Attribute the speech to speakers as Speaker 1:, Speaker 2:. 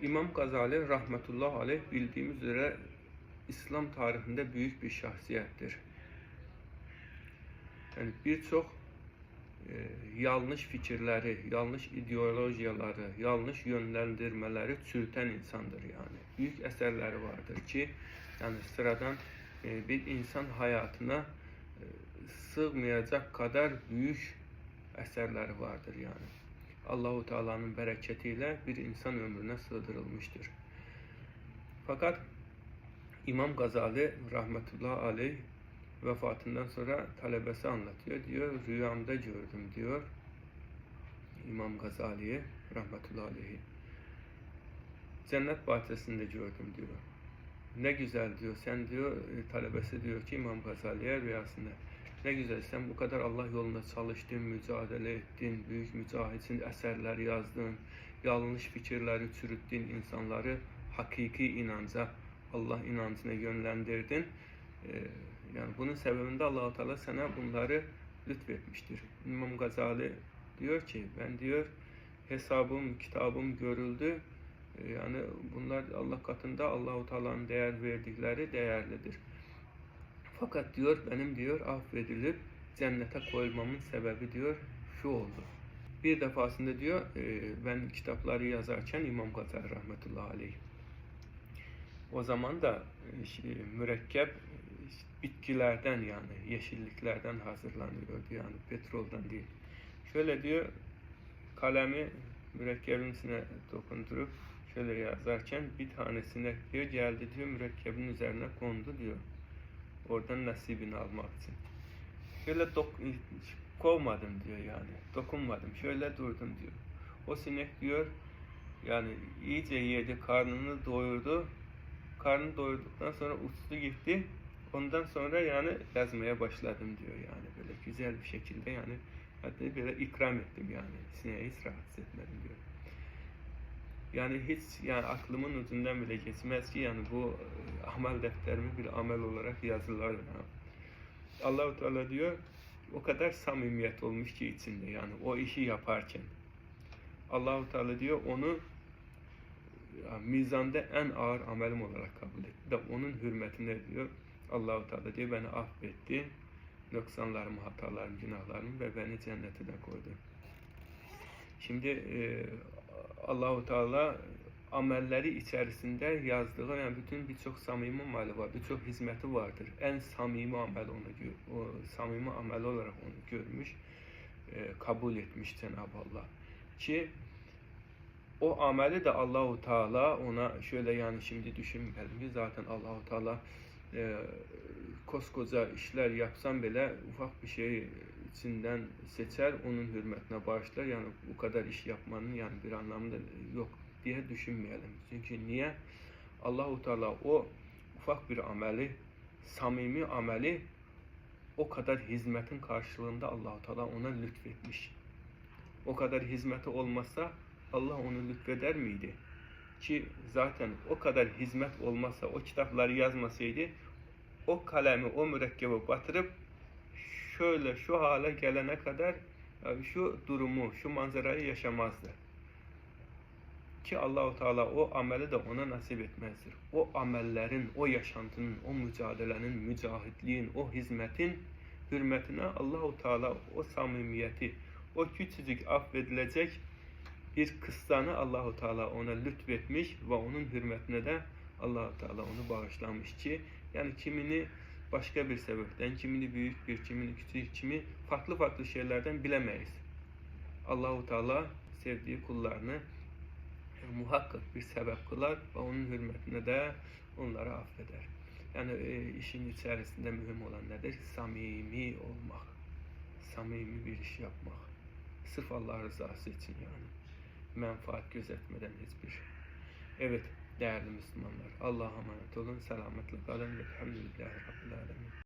Speaker 1: İmam Gazali rahmetullah aleyh bildiğimiz üzere İslam tarihinde büyük bir şahsiyettir. Yani birçok yanlış fikirleri, yanlış ideolojiyaları, yanlış yönlendirmeleri çürüten insandır yani. Büyük eserleri vardır ki yani sıradan bir insan hayatına sığmayacak kadar büyük eserleri vardır yani. Allahu Teala'nın bereketiyle bir insan ömrüne sığdırılmıştır. Fakat İmam Gazali rahmetullah aleyh vefatından sonra talebesi anlatıyor. Diyor rüyamda gördüm diyor İmam Gazali'yi rahmetullah aleyhi. Cennet bahçesinde gördüm diyor. Ne güzel diyor. Sen diyor talebesi diyor ki İmam Gazali'ye rüyasında. Ne güzel sen bu kadar Allah yolunda çalıştın, mücadele ettin, büyük mücahitsin, eserler yazdın, yanlış fikirleri çürüttün, insanları hakiki inanca, Allah inancına yönlendirdin. Yani bunun sebebinde Allah-u Teala sana bunları lütfetmiştir. İmam Gazali diyor ki ben diyor hesabım, kitabım görüldü. Yani bunlar Allah katında Allah-u Teala'nın değer verdikleri değerlidir. Fakat diyor benim diyor affedilip cennete koyulmamın sebebi diyor şu oldu. Bir defasında diyor ben kitapları yazarken İmam Gazali rahmetullahi aleyh o zaman da mürekkep bitkilerden yani yeşilliklerden hazırlanıyordu yani petrolden değil. Şöyle diyor kalemi mürekkebin içine dokundurup şöyle yazarken bir tanesine diyor geldi diyor mürekkebin üzerine kondu diyor. Oradan nasibini almak için. Şöyle kovmadım diyor yani. Dokunmadım. Şöyle durdum diyor. O sinek diyor yani iyice yedi, karnını doyurdu. Karnını doyurduktan sonra uçtu gitti. Ondan sonra yani yazmaya başladım diyor yani böyle güzel bir şekilde yani hatta böyle ikram ettim yani sineği hiç rahatsız etmedim diyor. Yani hiç yani aklımın ucundan bile geçmez ki yani bu amel defterimi bir amel olarak yazılar. Yani. Allah-u Teala diyor o kadar samimiyet olmuş ki içinde yani o işi yaparken. Allah-u Teala diyor onu yani, mizanda en ağır amelim olarak kabul etti. De onun hürmetine diyor Allah-u Teala diyor beni affetti. Noksanlarımı, hatalarımı, günahlarımı ve beni cennete koydu. Şimdi Allah-u Teala amelleri içerisinde yazdığı yani bütün birçok samimi ameli var, birçok hizmeti vardır. En samimi amel o samimi amel olarak onu görmüş, kabul etmiş Cenab-ı Allah. Ki o ameli de Allah-u Teala ona şöyle yani şimdi düşünmeyelim ki zaten Allah-u Teala koskoca işler yapsam bile ufak bir şey içinden seçer, onun hürmetine bağışlar. Yani bu kadar iş yapmanın yani bir anlamda yok diye düşünmeyelim. Çünkü niye? Allah-u Teala o ufak bir ameli, samimi ameli o kadar hizmetin karşılığında Allah-u Teala ona lütfetmiş. O kadar hizmeti olmasa Allah onu lütfeder miydi? Ki zaten o kadar hizmet olmasa, o kitapları yazmasaydı o kalemi, o mürekkebi batırıp şöyle şu hale gelene kadar şu durumu, şu manzarayı yaşamazdı. Ki Allah-u Teala o ameli de ona nasip etmezdir. O amellerin, o yaşantının, o mücadelenin, mücahitliğin, o hizmetin hürmetine Allah-u Teala o samimiyeti, o küçücük affedilecek bir kıssanı Allah-u Teala ona lütfetmiş ve onun hürmetine de Allah-u Teala onu bağışlamış ki yani kimini başka bir sebepten, kimini büyük bir, kimini küçük, kimi farklı şeylerden bilemeyiz. Allah-u Teala sevdiği kullarını muhakkak bir sebep kılar ve onun hürmetine de onları affeder. Yani işin içerisinde mühim olan nedir? Samimi olmak. Samimi bir iş yapmak. Sırf Allah rızası için yani. Menfaat gözetmeden hiçbir. Evet değerli Müslümanlar. Allah'a emanet olun. Selametle kalın. Elhamdülillahi Rabbil Alemin.